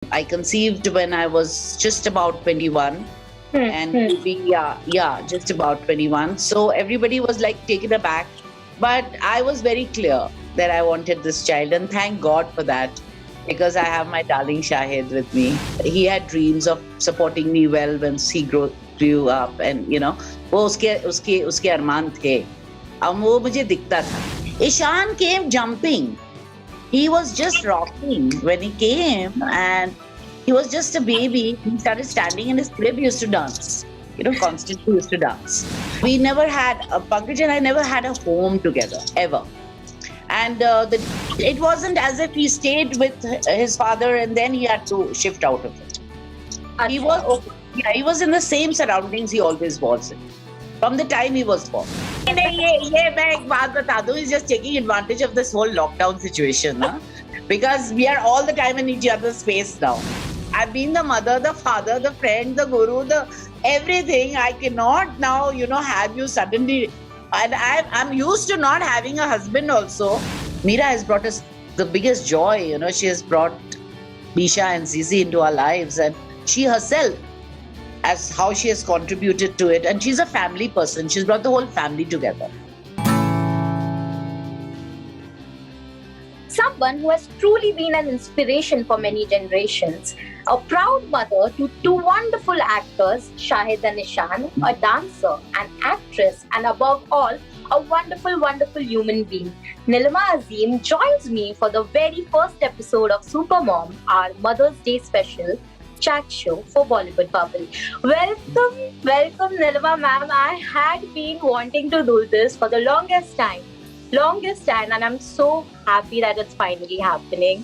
I conceived when I was just about 21, and just about 21. So everybody was like taken aback, but I was very clear that I wanted this child, and thank God for that, because I have my darling Shahid with me. He had dreams of supporting me well once he grew up, and वो उसके अरमान थे. अब वो मुझे दिखता था. Ishaan came jumping. He was just rocking when he came, and he was just a baby. He started standing in his crib. He used to dance. Constantly used to dance. We never had, Pankaj and I never had a home together, ever. And it wasn't as if he stayed with his father and then he had to shift out of it. He was in the same surroundings he always was in, from the time he was born. He's just taking advantage of this whole lockdown situation, because we are all the time in each other's space now. I've been the mother, the father, the friend, the guru, the everything. I cannot now, have you suddenly. And I'm used to not having a husband also. Mira has brought us the biggest joy. She has brought Misha and Zain into our lives, and she herself, as how she has contributed to it. And she's a family person. She's brought the whole family together. Someone who has truly been an inspiration for many generations. A proud mother to two wonderful actors, Shahid and Ishaan, a dancer, an actress, and above all, a wonderful, wonderful human being. Neelima Azeem joins me for the very first episode of Supermom, our Mother's Day special chat show for Bollywood Bubble. Welcome Neelima ma'am. I had been wanting to do this for the longest time, and I'm so happy that it's finally happening.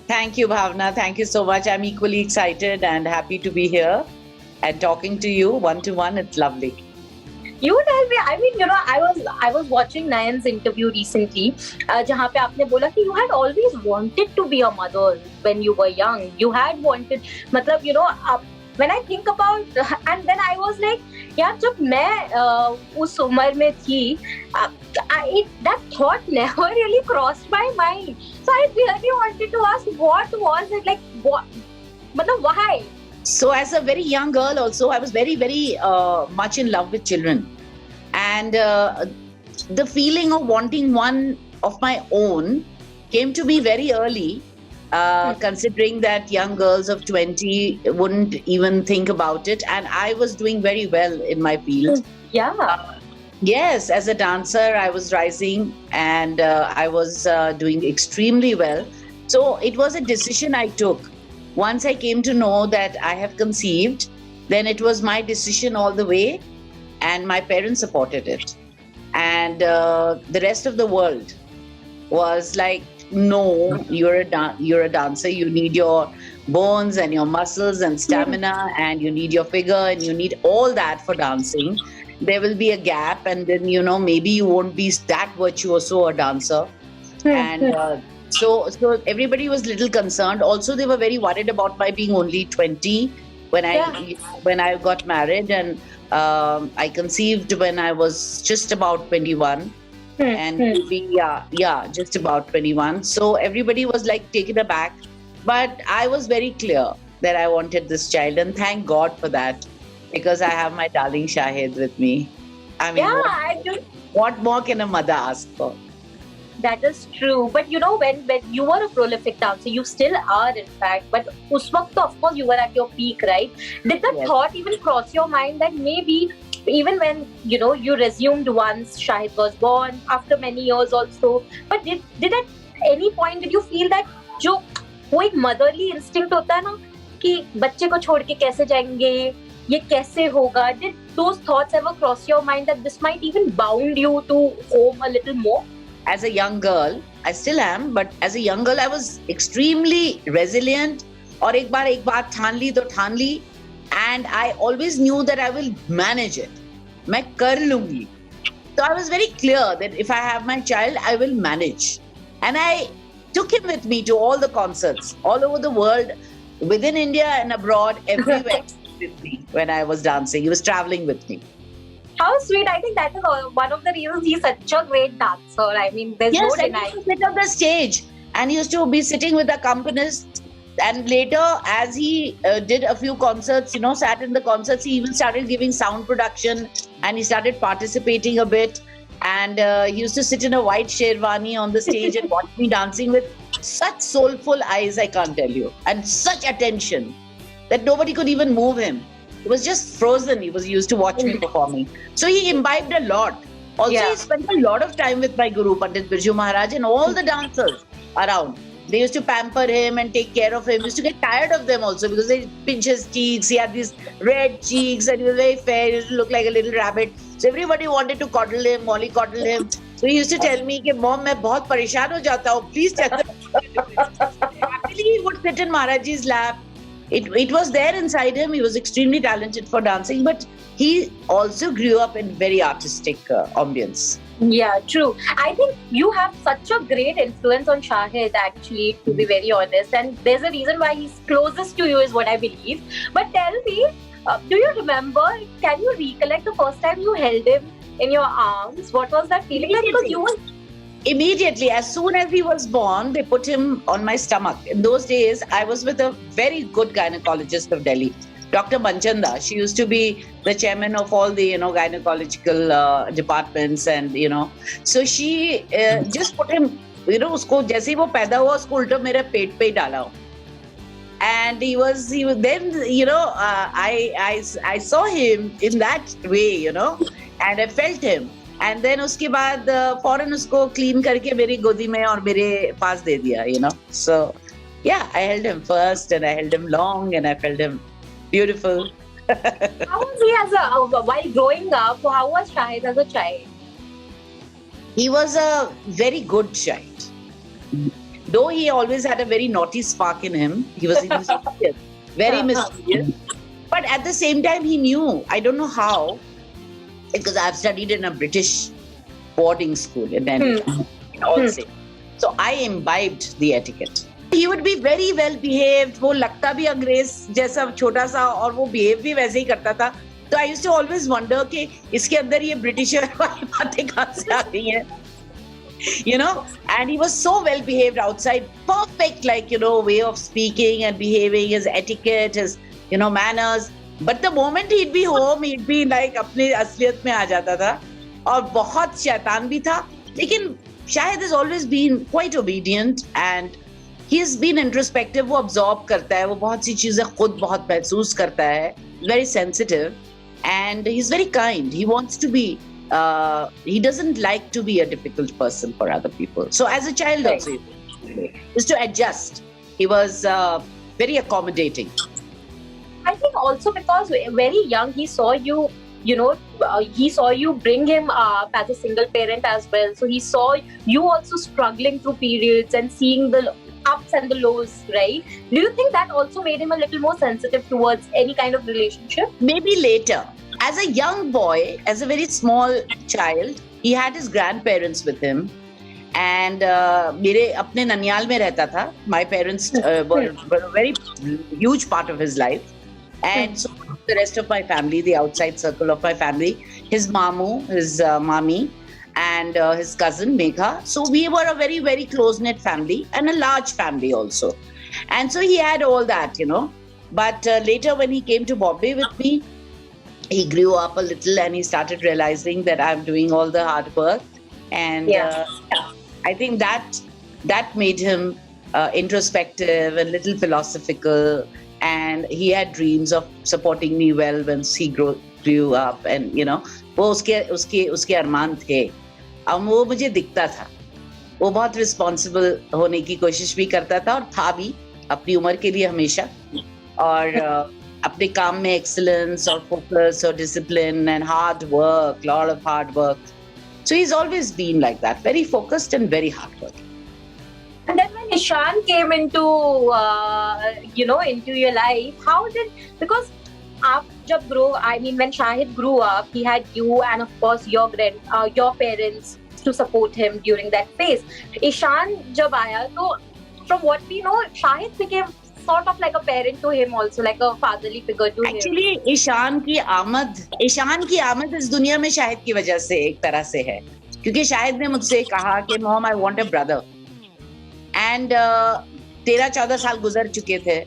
Thank you, Bhavna. Thank you so much. I'm equally excited and happy to be here and talking to you one-to-one. It's lovely. You tell me. I mean, I was watching Nayan's interview recently, जहाँ पे आपने बोला कि you had always wanted to be a mother when you were young. You had wanted, मतलब, when I think about, and then I was like, यार जब मैं उस उम्र में थी, that thought never really crossed my mind. So I really wanted to ask, what was it like? What, मतलब, why? So as a very young girl also, I was very, very much in love with children. And the feeling of wanting one of my own came to me very early, considering that young girls of 20 wouldn't even think about it. And I was doing very well in my field. Yeah. Yes, as a dancer, I was rising and I was doing extremely well. So it was a decision I took. Once I came to know that I have conceived, then it was my decision all the way, and my parents supported it. And the rest of the world was like, no, you're a dancer. You need your bones and your muscles and stamina, and you need your figure, and you need all that for dancing. There will be a gap, and then maybe you won't be that virtuoso a dancer. And so everybody was little concerned. Also, they were very worried about my being only 20 when I got married, and I conceived when I was just about 21. And just about 21. So everybody was like taken aback, but I was very clear that I wanted this child, and thank God for that, because I have my darling Shahid with me. I mean, what more can a mother ask for? That is true. But when you were a prolific dancer, you still are in fact, but us waqt, of course, you were at your peak, right? Did that thought even cross your mind that maybe even when you resumed once Shahid was born after many years also, but did at any point did you feel that जो वो एक motherly instinct होता है ना कि बच्चे को छोड़ के कैसे जाएंगे, ये कैसे होगा? Did those thoughts ever cross your mind that this might even bound you to home a little more? As a young girl, I still am, but as a young girl, I was extremely resilient. और एक बार ठान ली तो ठान ली, and I always knew that I will manage it. मैं कर लूंगी. So I was very clear that if I have my child, I will manage. And I took him with me to all the concerts, all over the world, within India and abroad, everywhere with me when I was dancing. He was traveling with me. How sweet. I think that is one of the reasons he's such a great dancer. I mean, there's no denying. He used to sit on the stage and he used to be sitting with the accompanist And later, as he did a few concerts, sat in the concerts, he even started giving sound production, and he started participating a bit. And he used to sit in a white sherwani on the stage and watch me dancing with such soulful eyes, I can't tell you, and such attention that nobody could even move him. He was just frozen. He was used to watch me performing. So he imbibed a lot. Also, he spent a lot of time with my guru, Pandit Birju Maharaj, and all the dancers around. They used to pamper him and take care of him. He used to get tired of them also because they pinch his cheeks. He had these red cheeks and he was very fair. He used to look like a little rabbit. So everybody wanted to coddle him, Molly coddle him. So he used to tell me, Mom, I'm very pareshan ho jata hu. Please tell me. Happily, he would sit in Maharajji's lap. It was there inside him. He was extremely talented for dancing, but he also grew up in very artistic ambience. Yeah, true. I think you have such a great influence on Shahid, actually, to be very honest. And there's a reason why he's closest to you, is what I believe. But tell me, do you remember, can you recollect the first time you held him in your arms? What was that feeling like? Because you were... Immediately, as soon as he was born, they put him on my stomach. In those days, I was with a very good gynecologist of Delhi, Dr. Manchanda. She used to be the chairman of all the, gynecological departments, and, So she just put him, usko, jaise hi wo paida hua, usko ulta mere peet pe hi dala. And he was then, I saw him in that way, and I felt him. And then उसके बाद फौरन उसको clean करके मेरी गोदी में और मेरे पास दे दिया, So, yeah, I held him first, and I held him long, and I felt him beautiful. How was he while growing up? How was Shahid as a child? He was a very good child. Though he always had a very naughty spark in him, he was mischievous, very mischievous. But at the same time, he knew, I don't know how, because I've studied in a British boarding school in all say. So I imbibed the etiquette. He would be very well behaved. वो लगता भी अंग्रेज जैसा छोटा सा, और वो behave भी वैसे ही करता था. So I used to always wonder कि इसके अंदर ये ब्रिटिशर वाली बातें कहाँ से आ रही हैं. And he was so well behaved outside, perfect, way of speaking and behaving, his etiquette, his, manners. But the moment he'd be home, he'd be like अपने असलियत में आ जाता था, और बहुत शैतान भी था. लेकिन Shahid has always been quite obedient, and he's been introspective. वो absorb करता है, वो बहुत सी चीजें खुद बहुत महसूस करता है. Very sensitive, and he's very kind. He wants to be. He doesn't like to be a difficult person for other people. So as a child also, just to adjust, he was very accommodating. I think also because very young he saw you, he saw you bring him up as a single parent as well. So he saw you also struggling through periods and seeing the ups and the lows, right? Do you think that also made him a little more sensitive towards any kind of relationship? Maybe later. As a young boy, as a very small child, he had his grandparents with him. And मेरे अपने ननियाल में रहता था. My parents were a very huge part of his life. And so the rest of my family, the outside circle of my family, his mamu, his mami, and his cousin Megha. So we were a very, very close-knit family, and a large family also. And so he had all that, But later when he came to Bombay with me, he grew up a little, and he started realizing that I'm doing all the hard work. And I think that made him introspective and a little philosophical. And he had dreams of supporting me well once he grew up, and वो उसके अरमान थे. अब वो मुझे दिखता था. वो बहुत रिस्पॉन्सिबल होने की कोशिश भी करता था, और था भी अपनी उम्र के लिए हमेशा, और अपने काम में एक्सीलेंस और फोकस और discipline and hard work, lot of hard work. So he's always been like that, very focused and very hardworking. And then when Ishaan came into your life, how did, because when Shahid grew up, he had you and of course your parents to support him during that phase. Ishaan jab aaya, so from what we know, Shahid became sort of like a parent to him also, like a fatherly figure to him. Actually, Ishaan की आमद इस दुनिया में शाहिद की वजह से एक तरह से है, क्योंकि शाहिद ने मुझसे कहा कि mom, I want a brother. And 13-14 साल गुजर चुके थे.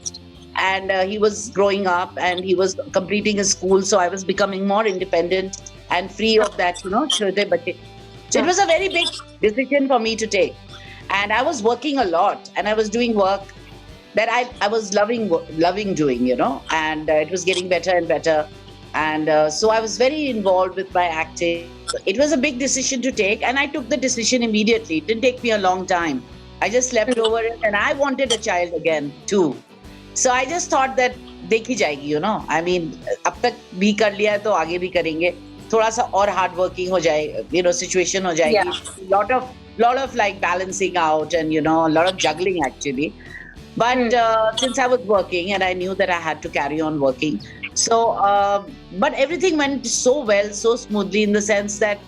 And he was growing up and he was completing his school, so I was becoming more independent and free of that, chote bache. So it was a very big decision for me to take, and I was working a lot and I was doing work that I was loving doing, and it was getting better and better, and so I was very involved with my acting. It was a big decision to take, and I took the decision immediately. It didn't take me a long time. I just slept over it, and I wanted a child again too. So I just thought that देखी जाएगी, I mean, अब तक भी कर लिया है तो आगे भी करेंगे. थोड़ा सा और hard working हो जाए, situation हो जाएगी. Lot of like balancing out and a lot of juggling actually. But since I was working and I knew that I had to carry on working, so but everything went so well, so smoothly, in the sense that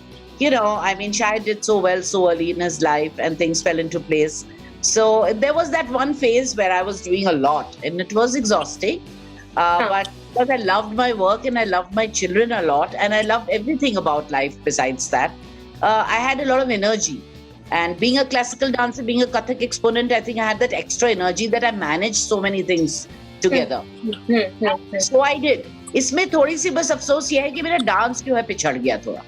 I mean, Shahid did so well so early in his life, and things fell into place. So there was that one phase where I was doing a lot and it was exhausting. But because I loved my work and I loved my children a lot and I loved everything about life besides that, I had a lot of energy. And being a classical dancer, being a Kathak exponent, I think I had that extra energy that I managed so many things together. So I did. इसमें थोड़ी सी बस अफसोस ये है कि मेरा dance जो है पिछड़ गया थोड़ा.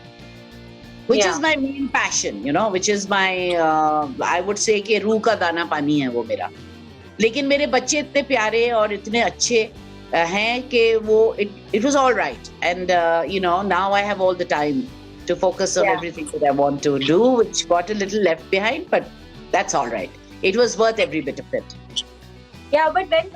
Which is my main passion, which is my, I would say कि रूह का दाना पानी है वो मेरा. लेकिन मेरे बच्चे इतने प्यारे और इतने अच्छे हैं कि वो it was all right. And, now I have all the time to focus on everything that I want to do, which got a little left behind, but that's all right. It was worth every bit of it. Yeah, but then,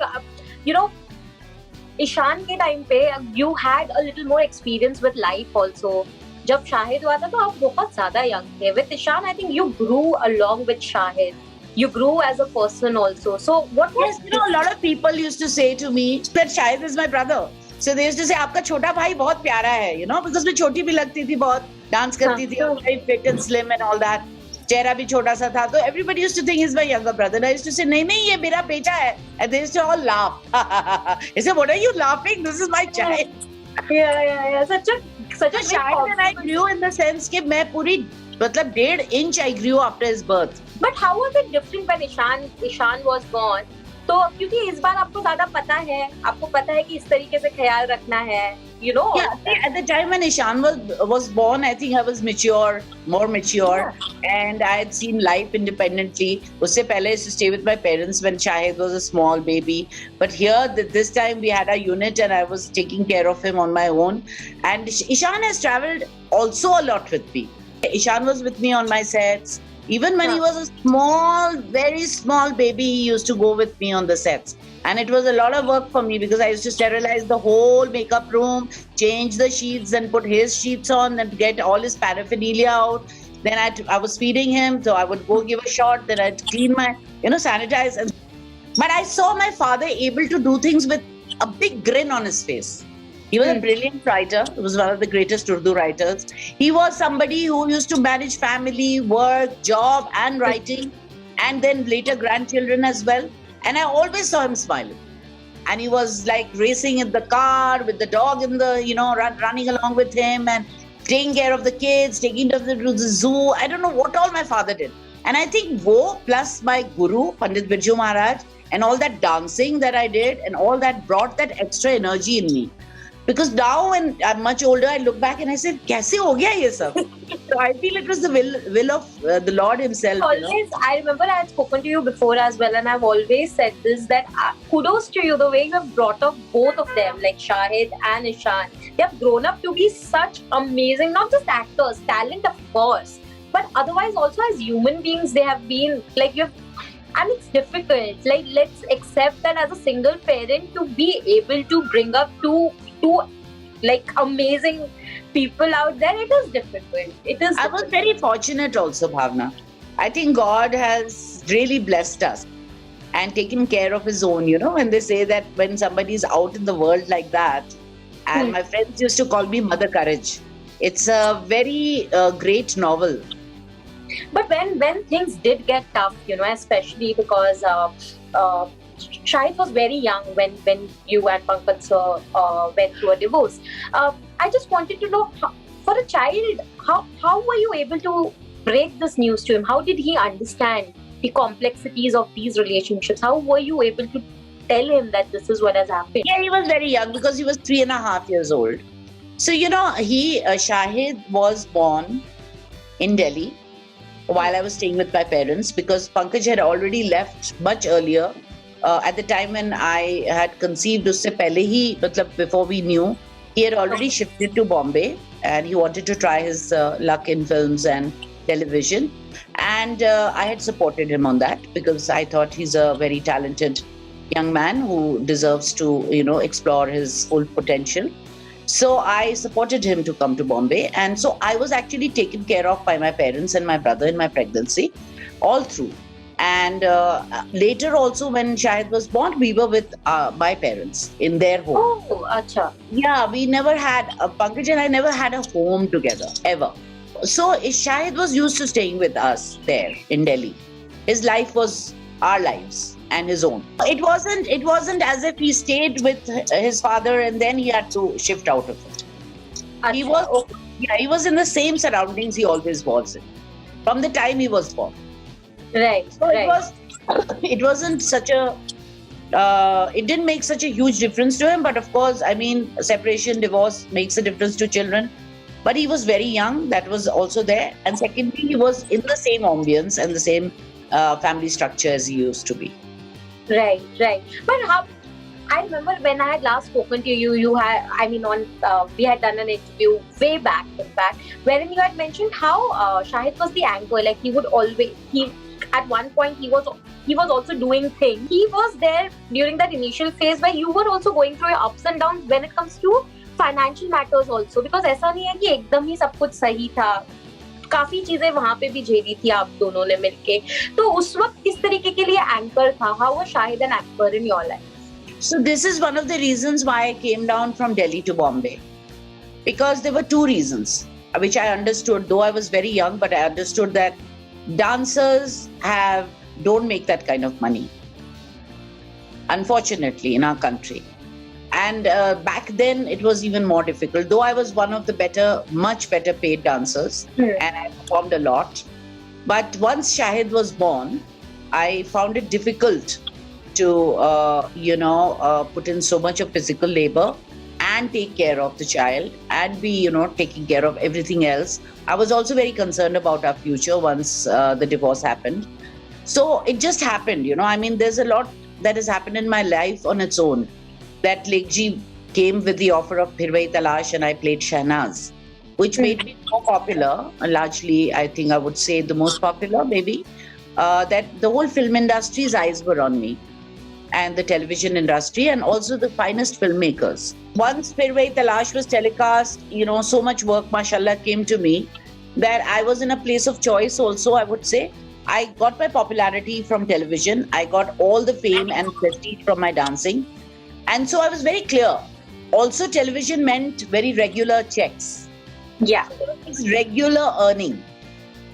Ishaan के time पे you had a little more experience with life also. जब शाहिद हुआ था तो आप बहुत ज़्यादा young थे. With Ishaan, I think you grew along with Shahid. You grew as a person also. So what was... Yes, a lot of people used to say to me that Shahid is my brother. So they used to say, आपका छोटा भाई बहुत प्यारा है, because मैं छोटी भी लगती थी बहुत, डांस करती थी, very fit and slim and all that. चेहरा भी छोटा सा था, तो everybody used to think he's my younger brother. And I used to say, नहीं, ये मेरा बेटा है. And they used to all laugh. I said, what are you laughing? This is my child. Yeah. Such a Shahid and I grew in the sense कि मैं पूरी मतलब 1.5 inch I grew after his birth. But how was it different when Ishaan was born? तो क्योंकि इस बार आपको ज़्यादा पता है कि इस तरीके से ख्याल रखना है, Yeah, at the time when Ishaan was born, I think I was more mature, and I had seen life independently. उससे पहले I used to stay with my parents when Shahid was a small baby. But here, this time we had a unit and I was taking care of him on my own. And Ishaan has traveled also a lot with me. Ishaan was with me on my sets. Even when he was a small, very small baby, he used to go with me on the sets. And it was a lot of work for me because I used to sterilize the whole makeup room, change the sheets and put his sheets on and get all his paraphernalia out. Then I was feeding him, so I would go give a shot, then I'd clean my, sanitize. But I saw my father able to do things with a big grin on his face. He was a brilliant writer. He was one of the greatest Urdu writers. He was somebody who used to manage family, work, job, and writing, and then later grandchildren as well. And I always saw him smiling. And he was like racing in the car with the dog in the, running along with him and taking care of the kids, taking them to the zoo. I don't know what all my father did. And I think wo plus my guru, Pandit Birju Maharaj, and all that dancing that I did and all that brought that extra energy in me. Because now when I'm much older, I look back and I say, "Kaise ho gaya ye sab?" So I feel it was the will of the Lord Himself. Always, I remember I had spoken to you before as well, and I've always said this, that kudos to you, the way you have brought up both of them, like Shahid and Ishaan. They have grown up to be such amazing, not just actors, talent of course, but otherwise also as human beings, they have been like and it's difficult. Like, let's accept that as a single parent to be able to bring up two like amazing people out there, it is difficult. I was very fortunate also, Bhavna. I think God has really blessed us and taken care of His own. When they say that when somebody is out in the world like that, and my friends used to call me Mother Courage. It's a very great novel. But when things did get tough, especially because Shahid was very young when you and Pankaj sir went through a divorce. I just wanted to know, for a child, how were you able to break this news to him? How did he understand the complexities of these relationships? How were you able to tell him that this is what has happened? Yeah, he was very young because he was 3.5 years old. So, Shahid was born in Delhi while I was staying with my parents, because Pankaj had already left much earlier. At the time when I had conceived, usse pehle hi, before we knew, he had already shifted to Bombay and he wanted to try his luck in films and television. And I had supported him on that because I thought he's a very talented young man who deserves to, explore his full potential. So I supported him to come to Bombay. And so I was actually taken care of by my parents and my brother in my pregnancy all through. And later also, when Shahid was born, we were with my parents in their home. Oh, acha. Yeah, we never had, Pankaj and I never had a home together, ever. So Shahid was used to staying with us there in Delhi. His life was our lives and his own. It wasn't as if he stayed with his father and then he had to shift out of it. He was in the same surroundings he always was in from the time he was born. Right. So it wasn't such a it didn't make such a huge difference to him, but of course, I mean, separation, divorce makes a difference to children. But he was very young, that was also there. And secondly, he was in the same ambience and the same family structure as he used to be. Right. But I remember when I had last spoken to you, we had done an interview way back, in fact, wherein you had mentioned how Shahid was the anchor. Like at one point he was also doing things. He was there during that initial phase where you were also going through your ups and downs when it comes to financial matters also, because ऐसा नहीं है कि एकदम ही सब कुछ सही था. काफी चीजें वहां पे भी झेली थी आप दोनों ने मिलके. तो उस वक्त किस तरीके के लिए एंकर था? How was Shahid an anchor in your life? So this is one of the reasons why I came down from Delhi to Bombay, because there were two reasons which I understood, though I was very young, but I understood that dancers don't make that kind of money, unfortunately, in our country. And back then it was even more difficult, though I was one of the much better paid dancers, and I performed a lot. But once Shahid was born, I found it difficult to put in so much of physical labor and take care of the child and be taking care of everything else. I was also very concerned about our future once the divorce happened. So it just happened, I mean, there's a lot that has happened in my life on its own. That Lekji came with the offer of Phirwai Talash and I played Shahnaz, which made me more popular, largely I think I would say the most popular maybe, that the whole film industry's eyes were on me, and the television industry, and also the finest filmmakers. Once Phirwai Talash was telecast, so much work, mashallah, came to me that I was in a place of choice also, I would say. I got my popularity from television. I got all the fame and prestige from my dancing. And so I was very clear. Also, television meant very regular checks. Yeah. It's regular earning.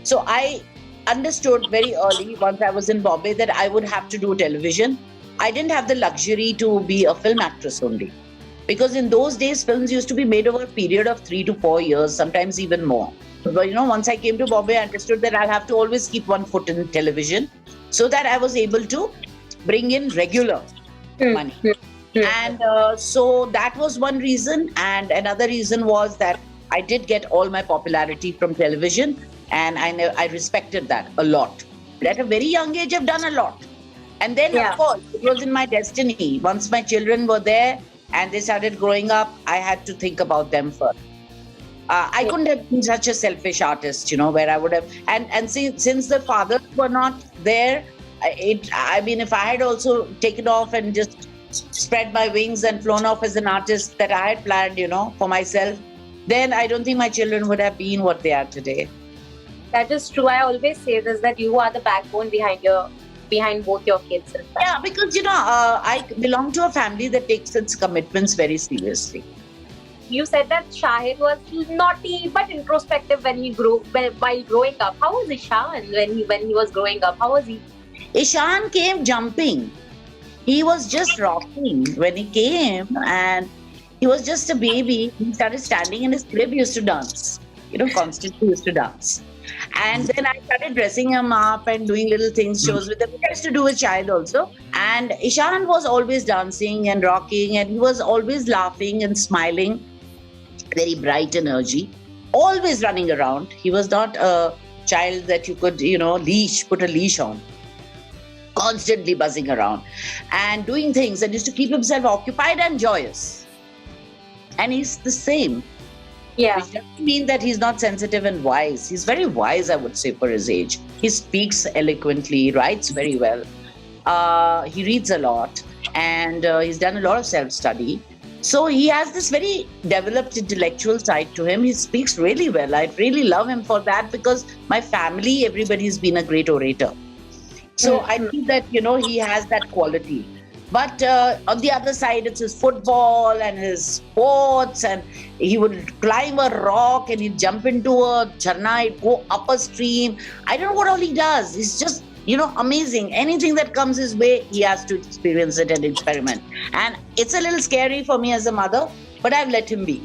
So I understood very early, once I was in Bombay, that I would have to do television. I didn't have the luxury to be a film actress only. Because in those days, films used to be made over a period of 3 to 4 years, sometimes even more. But once I came to Bombay, I understood that I'll have to always keep one foot in television so that I was able to bring in regular money. And so that was one reason. And another reason was that I did get all my popularity from television, and I respected that a lot. At a very young age, I've done a lot. And then, of course, it was in my destiny. Once my children were there and they started growing up, I had to think about them first. I couldn't have been such a selfish artist, where I would have... And since the fathers were not there, if I had also taken off and just spread my wings and flown off as an artist that I had planned, for myself, then I don't think my children would have been what they are today. That is true. I always say this, that you are the backbone behind both your kids. Yeah, because, I belong to a family that takes its commitments very seriously. You said that Shahid was naughty but introspective while growing up. How was Ishaan when he was growing up? How was he? Ishaan came jumping. He was just rocking when he came, and he was just a baby. He started standing in his crib, he used to dance. Constantly used to dance. And then I started dressing him up and doing little things, shows with him, which I used to do with Shahid also. And Ishaan was always dancing and rocking, and he was always laughing and smiling, very bright energy, always running around. He was not a child that you could, put a leash on. Constantly buzzing around and doing things, and used to keep himself occupied and joyous. And he's the same. Yeah. Which doesn't mean that he's not sensitive and wise. He's very wise, I would say, for his age. He speaks eloquently, writes very well. He reads a lot, and he's done a lot of self-study. So he has this very developed intellectual side to him. He speaks really well. I really love him for that, because my family, everybody's been a great orator. So I think that, he has that quality. But on the other side, it's his football and his sports, and he would climb a rock and he'd jump into a jharna, he'd go up a stream. I don't know what all he does. He's just, amazing. Anything that comes his way, he has to experience it and experiment. And it's a little scary for me as a mother, but I've let him be.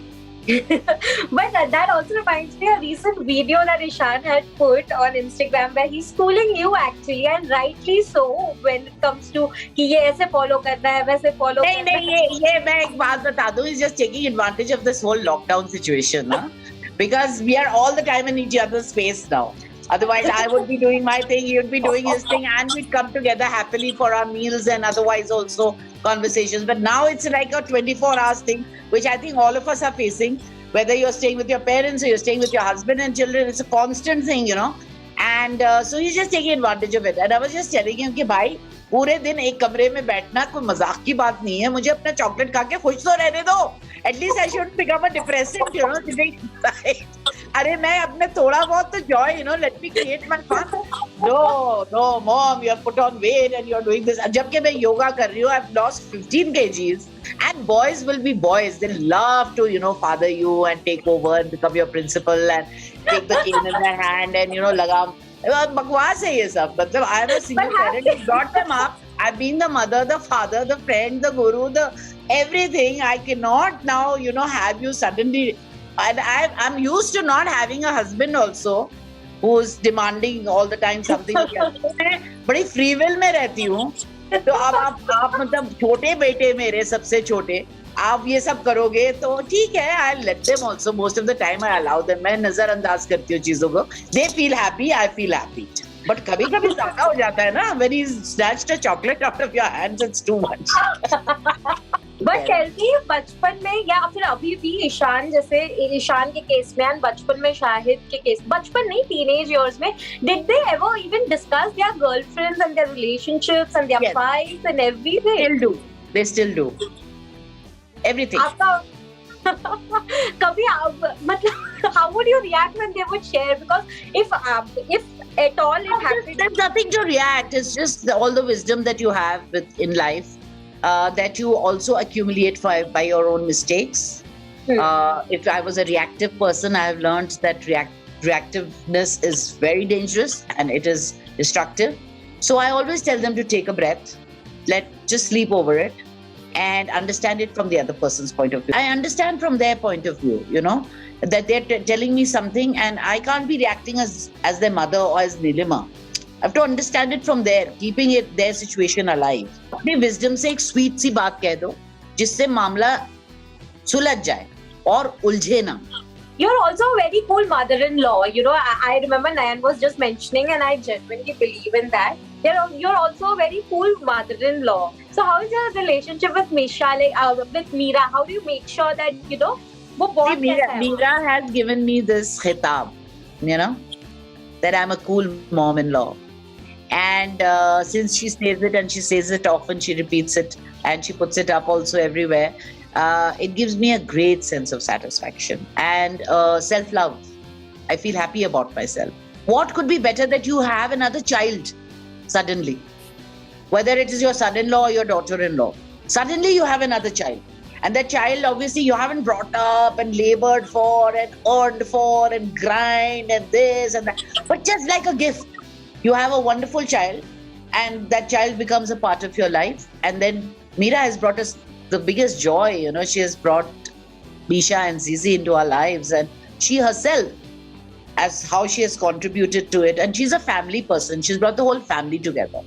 But that also reminds me a recent video that Ishaan had put on Instagram where he's schooling you actually, and rightly so, when it comes to कि ये ऐसे follow करना है, वैसे follow करना है. ये मैं एक बात बता दूं, he's just taking advantage of this whole lockdown situation, because we are all the time in each other's space now. Otherwise, I would be doing my thing, he would be doing his thing, and we'd come together happily for our meals and otherwise also conversations. But now it's like a 24-hour thing, which I think all of us are facing. Whether you're staying with your parents or you're staying with your husband and children, it's a constant thing, And so he's just taking advantage of it. And I was just telling him कि भाई पूरे दिन एक कमरे में बैठना कोई मजाक की बात नहीं है. मुझे अपना चॉकलेट खा के खुश तो रहने दो. At least I shouldn't become a depressant, sitting inside. अरे मैं अपने थोड़ा बहुत तो joy, let me create my fun. No, mom, you have put on weight and you're doing this. जबकि मैं yoga कर रही हूँ, I've lost 15 kgs. And boys will be boys. They love to, father you and take over and become your principal and take the cane in their hand and, लगाम. बकवास है ये सब. मतलब I am a single parent who brought them up. I've been the mother, the father, the friend, the guru, the everything. I cannot now, have you suddenly. And I'm used to not having a husband also who's demanding all the time something. मैं बड़ी free will में रहती हूँ. तो अब आप मतलब छोटे बेटे मेरे सबसे छोटे, आप ये सब करोगे तो ठीक है. I let them also. Most of the time I allow them. मैं नजरअंदाज करती हूँ चीजों को. They feel happy, I feel happy. But कभी-कभी ज्यादा हो जाता है ना. When he's snatched a chocolate out of your hands, it's too much. But tell me, बचपन में या फिर अभी भी ईशान जैसे ईशान के केस में और बचपन में शाहिद के केस, बचपन नहीं teenage years में, did they ever even discuss their girlfriends and their relationships and their fights and everything? They still do. Everything. कभी मतलब how would you react when they would share? Because if at all it happened, there's nothing to react. It's just all the wisdom that you have in life. That you also accumulate by your own mistakes. If I was a reactive person, I have learned that reactiveness is very dangerous and it is destructive. So I always tell them to take a breath, just sleep over it and understand it from the other person's point of view. I understand from their point of view, that they're telling me something and I can't be reacting as their mother or as Neelima. I have to understand it from there, keeping their situation alive. अपनी wisdom से एक sweet सी बात कह दो, जिससे मामला सुलझ जाए और उलझे ना. You're also a very cool mother-in-law. I remember Nayan was just mentioning, and I genuinely believe in that. You're also a very cool mother-in-law. So how is your relationship with Misha, with Mira? How do you make sure that, वो bond कैसा है? Mira has given me this khitab, that I'm a cool mom-in-law. And since she says it and she says it often, she repeats it and she puts it up also everywhere. It gives me a great sense of satisfaction and self-love. I feel happy about myself. What could be better that you have another child suddenly? Whether it is your son-in-law or your daughter-in-law. Suddenly you have another child. And that child, obviously, you haven't brought up and labored for and earned for and grind and this and that. But just like a gift, you have a wonderful child and that child becomes a part of your life. And then Mira has brought us the biggest joy. She has brought Misha and Zizi into our lives. And she herself as how she has contributed to it. And she's a family person. She's brought the whole family together.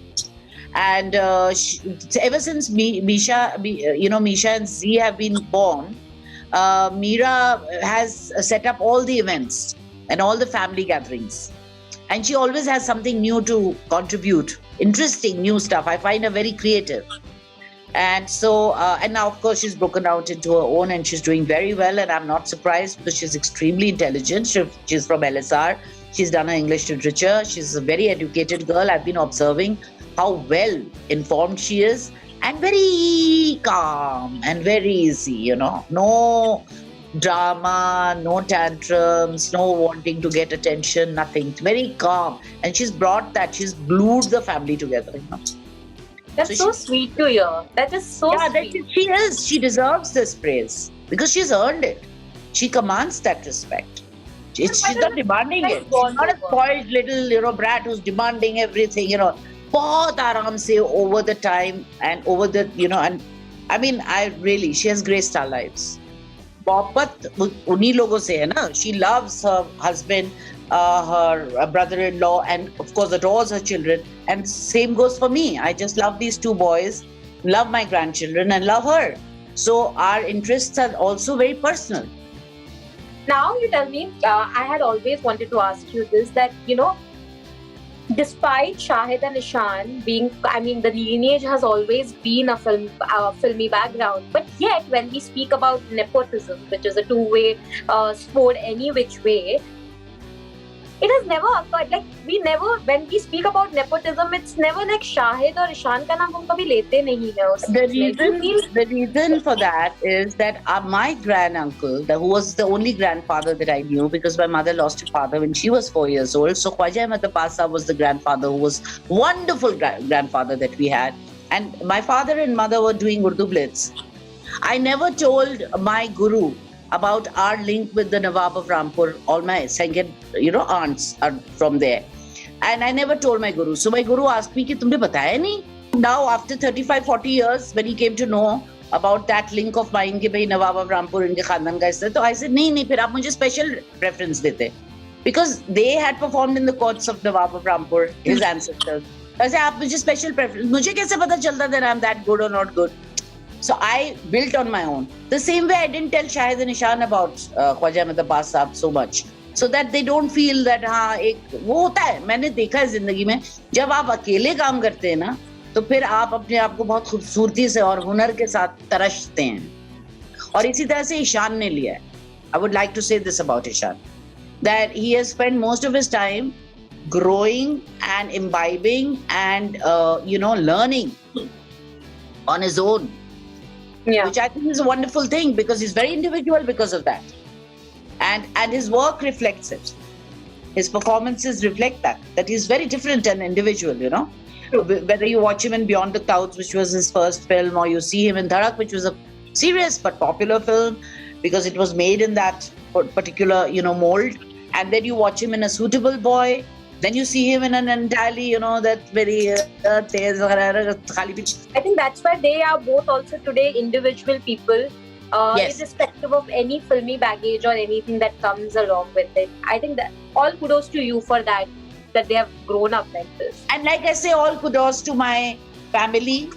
And ever since Misha and Z have been born, Mira has set up all the events and all the family gatherings. And she always has something new to contribute, interesting new stuff. I find her very creative. And so, and now, of course, she's broken out into her own and she's doing very well. And I'm not surprised because she's extremely intelligent. She's from LSR. She's done her English literature. She's a very educated girl. I've been observing how well informed she is and very calm and very easy, you know. No drama, no tantrums, no wanting to get attention, nothing. Very calm. And she's brought that. She's glued the family together, you know. That's so sweet to hear. That is so sweet. She is. She deserves this praise because she's earned it. She commands that respect. She's not demanding it. She's not a spoiled little, brat who's demanding everything, बहुत आराम से over the time and over the, and I mean, she has graced our lives. मोहब्बत उन्हीं लोगों से है ना. She loves her husband, her brother-in-law, and of course adores her children. And same goes for me. I just love these two boys, love my grandchildren, and love her. So our interests are also very personal. Now you tell me, I had always wanted to ask you this, that, despite Shahid and Ishaan being, the lineage has always been a filmy background, but yet when we speak about nepotism, which is a two-way sport any which way, it has never occurred. Like, when we speak about nepotism, it's never like Shahid or Ishaan ka naam hum kabhi lete nahi hai. The reason for that is that my granduncle, who was the only grandfather that I knew, because my mother lost her father when she was 4 years old. So Khwaja Ahmad Abbas Sahab was the grandfather who was wonderful grandfather that we had. And my father and mother were doing Urdu Blitz. I never told my guru about our link with the Nawab of Rampur. All my second, aunts are from there. And I never told my guru. So my guru asked me, tumhe bataya nahi? Now, after 35, 40 years, when he came to know about that link of mine, कि भाई Nawab of Rampur, इनके खानदान का हिस्सा है, तो I said, नहीं, फिर आप मुझे special preference देते. Because they had performed in the courts of Nawab of Rampur, his ancestors. I said, आप मुझे special preference. मुझे कैसे पता चलता that I'm that good or not good? So I built on my own. The same way I didn't tell Shahid and Ishaan about Khwaja Ahmad Abbas Sahab so much, so that they don't feel that वो होता है. मैंने देखा है जिंदगी में, जब आप अकेले काम करते हैं ना, तो फिर आप अपने आप को बहुत खूबसूरती से और हुनर के साथ तरसते हैं. और इसी तरह से ईशान ने लिया है. I would like to say this about Ishaan, that he has spent most of his time growing and imbibing and learning on his own. Yeah. Which I think is a wonderful thing, because he's very individual because of that. And his work reflects it. His performances reflect that he's very different and individual, Whether you watch him in Beyond the Clouds, which was his first film, or you see him in Dhadak, which was a serious but popular film, because it was made in that particular, mold. And then you watch him in A Suitable Boy. Then you see him in an entirely, that very I think that's why they are both also today individual people, yes, irrespective of any filmy baggage or anything that comes along with it. I think that all kudos to you for that they have grown up like this. And like I say, all kudos to my family,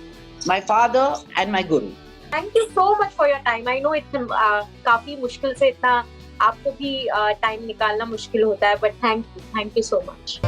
my father and my guru. Thank you so much for your time. I know it's काफी मुश्किल से इतना आपको भी time निकालना मुश्किल होता है, but thank you so much.